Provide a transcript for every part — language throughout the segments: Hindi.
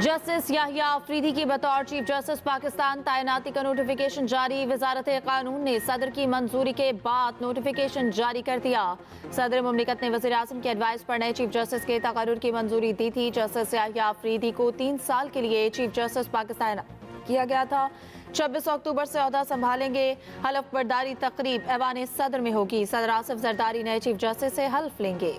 जस्टिस याहिया अफरीदी की बतौर चीफ जस्टिस पाकिस्तान तैनाती का नोटिफिकेशन जारी। वजारत कानून ने सदर की मंजूरी के बाद नोटिफिकेशन जारी कर दिया। सदर मुमलिकत ने वज़ीर आज़म की एडवाइस पर नए चीफ जस्टिस के तकर्रुर की मंजूरी दी थी। जस्टिस याहिया अफरीदी को 3 साल के लिए चीफ जस्टिस पाकिस्तान किया गया था। 26 अक्टूबर से ओहदा संभालेंगे। हलफ बर्दारी तकरीब ऐवान सदर में होगी। सदर आसिफ जरदारी नए चीफ जस्टिस से हल्फ लेंगे।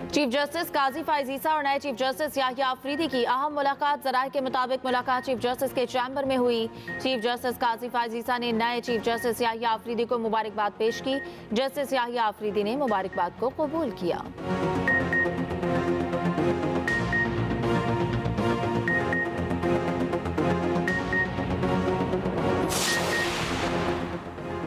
चीफ जस्टिस काजी फाइज ईसा और नए चीफ जस्टिस याहिया अफरीदी की अहम मुलाकात। ज़राए के मुताबिक मुलाकात चीफ जस्टिस के चैम्बर में हुई। चीफ जस्टिस काजी फाइज ईसा ने नए चीफ जस्टिस याहिया अफरीदी को मुबारकबाद पेश की। जस्टिस याहिया अफरीदी ने मुबारकबाद को कबूल किया।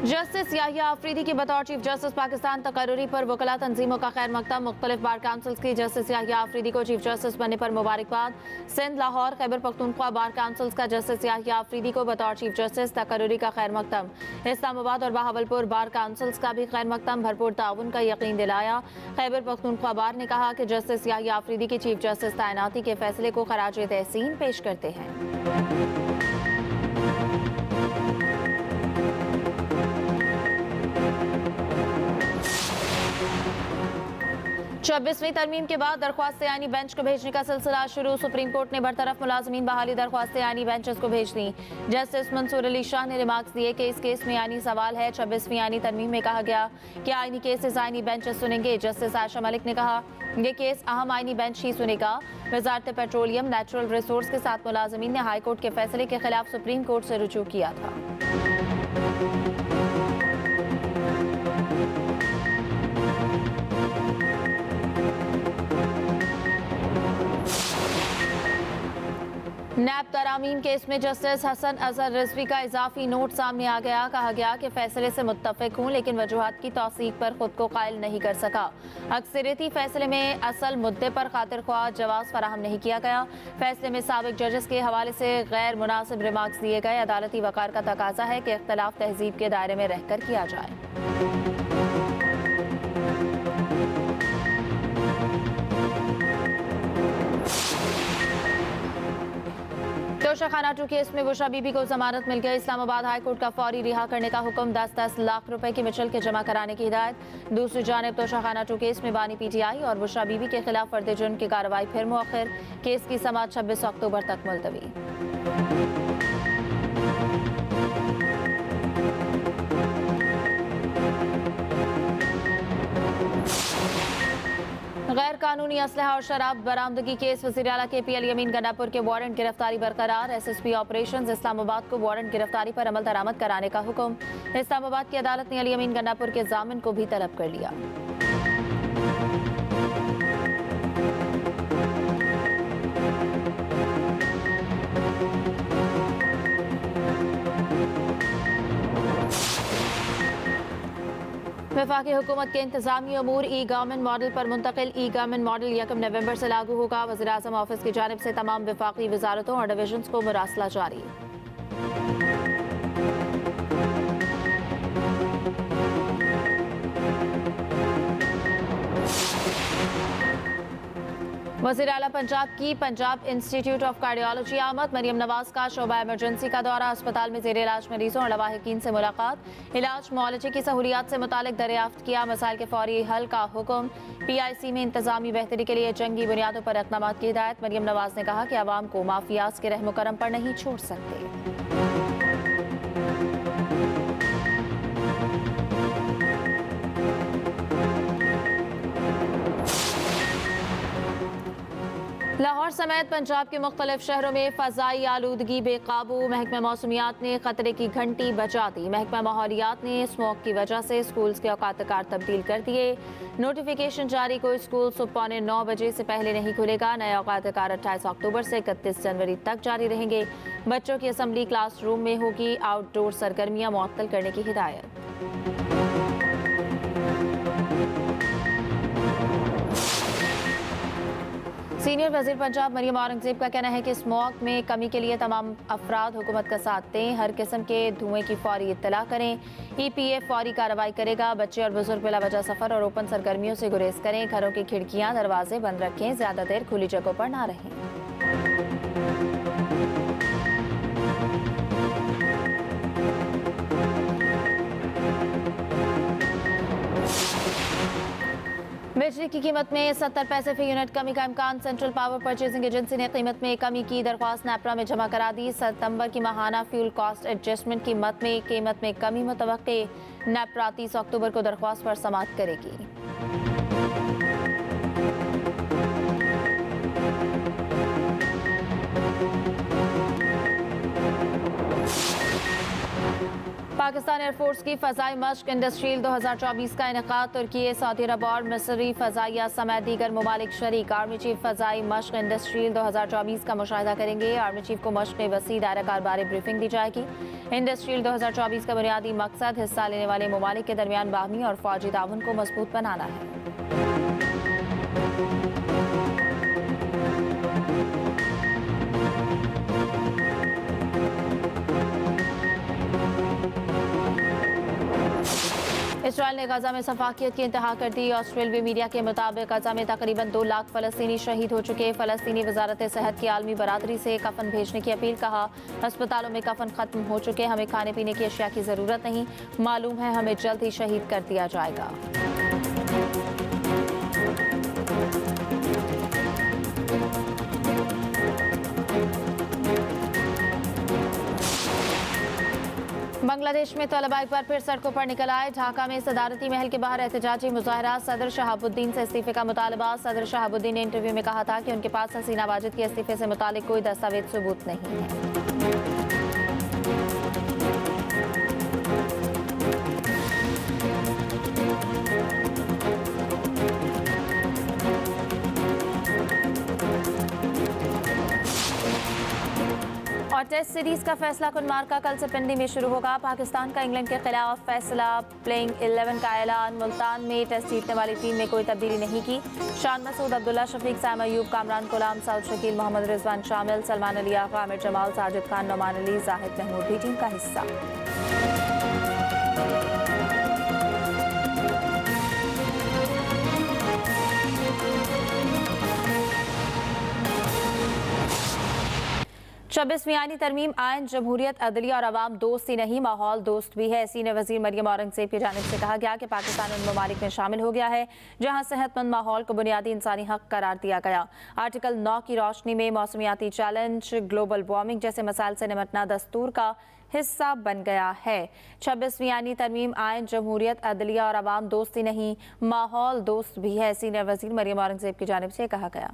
जस्टिस याहिया अफरीदी की बतौर चीफ जस्टिस पाकिस्तान तकर्रुरी पर वकला तंजीमों का खैर मकदम। मुख्तलिफ बार काउंसिल्स की जस्टिस याहिया अफरीदी को चीफ जस्टिस बनने पर मुबारकबाद। सिंध, लाहौर, खैबर पख्तूनख्वा बार काउंसिल्स का जस्टिस याहिया अफरीदी को बतौर चीफ जस्टिस तकर्रुरी का खैर मकदम। इस्लामाबाद और बहावलपुर बार काउंसिल्स का भी खैर मकदम भरपूर ताउन का यकीन दिलाया। खैबर पख्तूनख्वा बार ने कहा कि जस्टिस याहिया अफरीदी की चीफ जस्टिस तैनाती के फैसले को खराज तहसीन पेश करते हैं। 26वीं तरमीम के बाद दरख्वास्त आईनी बेंच को भेजने का सिलसिला शुरू। सुप्रीम कोर्ट ने बरतरफ मुलाजमीन बहाली दरख्वास्त आईनी बेंचेस को भेज दी। जस्टिस मंसूर अली शाह ने रिमार्क्स दिए कि इस केस में आईनी सवाल है। 26वीं आईनी तरमीम में कहा गया कि आईनी केसेस आईनी बेंचेस सुनेंगे। जस्टिस आयशा मलिक ने कहा ये केस अहम आईनी बेंच ही सुनेगा। वजारत पेट्रोलियम नेचुरल रिसोर्स के साथ मुलाजमीन ने हाई कोर्ट के फैसले के खिलाफ सुप्रीम कोर्ट से रुजू किया था। नैब तरामीम केस में जस्टिस हसन अजहर रिजवी का इजाफी नोट सामने आ गया। कहा गया कि फैसले से मुत्तफिक हूँ लेकिन वजूहात की तौसीक पर खुद को कायल नहीं कर सका। अक्सरियती फैसले में असल मुद्दे पर खातिर ख्वाह जवाब फराहम नहीं किया गया। फैसले में साबिक जजेस के हवाले से गैर मुनासिब रिमार्क्स दिए गए। अदालती वकार का तकाजा है कि इख्तलाफ तहजीब के दायरे में रहकर किया जाए। तोशाखाना 2 केस में बुशरा बीबी को जमानत मिल गई। इस्लामाबाद हाई कोर्ट का फौरी रिहा करने का हुक्म। 10-10 लाख रुपए की मिचल के जमा कराने की हिदायत। दूसरी जानिब तोशाखाना 2 केस में बानी PTI और बुशरा बीबी के खिलाफ फर्द जुर्म की कार्रवाई फिर मुअख्खर। केस की समाअत 26 अक्टूबर तक मुलतवी। गैर कानूनी असलहा और शराब बरामदगी केस। वज़ीर आला KP अली अमीन गन्नापुर के वारंट गिरफ्तारी बरकरार। SSP ऑपरेशंस इस्लामाबाद को वारंट गिरफ्तारी पर अमल दरामद कराने का हुक्म। इस्लामाबाद की अदालत ने अली अमीन गन्नापुर के जामिन को भी तलब कर लिया। वफाकी हुकूमत के इंतजामी अमूर ई-गवर्नमेंट मॉडल पर मुंतकिल। ई-गवर्नमेंट मॉडल 1 नवंबर से लागू होगा। वज़ीर आज़म ऑफिस की जानिब से तमाम वफाकी वजारतों और डिवीजन्स को मुरासला जारी। वज़ीर आला पंजाब की पंजाब इंस्टीट्यूट ऑफ कार्डियोलॉजी आमद। मरियम नवाज का शोबा इमरजेंसी का दौरा। अस्पताल में ज़ेर इलाज मरीजों और लवाहिकीन से मुलाकात। इलाज मुआलजे की सहूलियात से मुतालिक दरियाफ्त किया। मसाइल के फौरी हल का हुक्म। PIC में इंतजामी बेहतरी के लिए जंगी बुनियादों पर इक़दामात की हिदायत। मरियम नवाज ने कहा कि अवाम को माफियाज के रहम करम पर नहीं छोड़ सकते। लाहौर समेत पंजाब के मुख्तलिफ शहरों में फ़ज़ाई आलूदगी बेकाबू। महकमा मौसमियात ने खतरे की घंटी बजा दी। महकमा माहौलियात ने स्मोक की वजह से स्कूल्स के औकात कार तब्दील कर दिए। नोटिफिकेशन जारी। कोई स्कूल सुबह पौने 9 बजे से पहले नहीं खुलेगा। नए औकात कार 28 अक्टूबर से 31 जनवरी तक जारी रहेंगे। बच्चों की असम्बली क्लासरूम में होगी। आउटडोर सरगर्मियाँ मुअत्तल करने की हिदायत। सीनियर वजीर पंजाब मरियम औरंगजेब का कहना है कि स्मॉग में कमी के लिए तमाम अफराद हुकूमत का साथ दें, हर किस्म के धुएं की फौरी इत्तला करें। EPA फौरी कार्रवाई करेगा। बच्चे और बुजुर्ग बिला वजह सफर और ओपन सरगर्मियों से गुरेज करें। घरों की खिड़कियां दरवाजे बंद रखें, ज्यादा देर खुली जगहों पर ना रहें। बिजली की कीमत में 70 पैसे फी यूनिट कमी का इम्कान। सेंट्रल पावर परचेजिंग एजेंसी ने कीमत में कमी की दरख्वास्त नेपरा में जमा करा दी। सितंबर की माहाना फ्यूल कॉस्ट एडजस्टमेंट की कीमत में कमी मुतवक्के। नेपरा 30 अक्टूबर को दरख्वास्त पर समाअत करेगी। पाकिस्तान एयरफोर्स की फ़ज़ाई मश्क इंडस्ट्रियल 2024 का इनेकाद। तुर्की, सऊदी अरब और मिस्री फ़ज़ाइया समेत दीगर ममालिक शरीक आर्मी चीफ फ़ज़ाई मश्क इंडस्ट्रियल 2024 का मुशाहिदा करेंगे। आर्मी चीफ को मश्क में वसी दायरा बारे ब्रीफिंग दी जाएगी। इंडस्ट्रियल 2024 का बुनियादी मकसद हिस्सा लेने वाले ममालिक के दरमियान बाहमी और फौजी ताउन को मजबूत बनाना है। इसराइल ने गजा में सफाकियत की इंतहा कर दी। ऑस्ट्रेलियाई मीडिया के मुताबिक गजा में तकरीबन 2 लाख फलस्तीनी शहीद हो चुके। फलस्तीनी वजारत सेहत की आलमी बरादरी से कफन भेजने की अपील। कहा, अस्पतालों में कफन खत्म हो चुके, हमें खाने पीने की अशिया की जरूरत नहीं। मालूम है हमें जल्द ही शहीद कर दिया जाएगा। बांग्लादेश में तलबा एक बार फिर सड़कों पर निकल आए। ढाका में सदारती महल के बाहर एहतजाजी मुजाहरा। सदर शहाबुद्दीन से इस्तीफे का मुतालबा। सदर शहाबुद्दीन ने इंटरव्यू में कहा था कि उनके पास हसीना वाजिद के इस्तीफे से मुतालिक कोई दस्तावेज सबूत नहीं है। और टेस्ट सीरीज का फैसला कुन मार्का कल से पिंडी में शुरू होगा। पाकिस्तान का इंग्लैंड के खिलाफ फैसला। प्लेइंग 11 का ऐलान। मुल्तान में टेस्ट जीतने वाली टीम में कोई तब्दीली नहीं की। शान मसूद, अब्दुल्ला शफीक, साइम अयूब, कामरान गुलाम, सऊद शकील, मोहम्मद रिजवान शामिल। सलमान अली आगा, आमिर जमाल, साजिद खान, नौमान अली, जाहिद महमूद भी टीम का हिस्सा। छब्बीसवीं आईनी तरमीम आयन जमहूरियत, अदलिया और अवाम दोस्त ही नहीं माहौल दोस्त भी है। सीनियर वजीर मरियम औरंगजेब की जानिब से कहा गया कि पाकिस्तान उन ममालिक में शामिल हो गया है जहां सेहतमंद माहौल को बुनियादी इंसानी हक करार दिया गया। आर्टिकल 9 की रोशनी में मौसमियाती चैलेंज, ग्लोबल वार्मिंग जैसे मसाइल से निपटना दस्तूर का हिस्सा बन गया है। 26वीं आईनी तरमीम आयन जमहूरियत, अदलिया और अवाम दोस्त ही नहीं माहौल दोस्त भी है। सीनियर वजीर मरियम औरंगजेब की जानिब से कहा गया।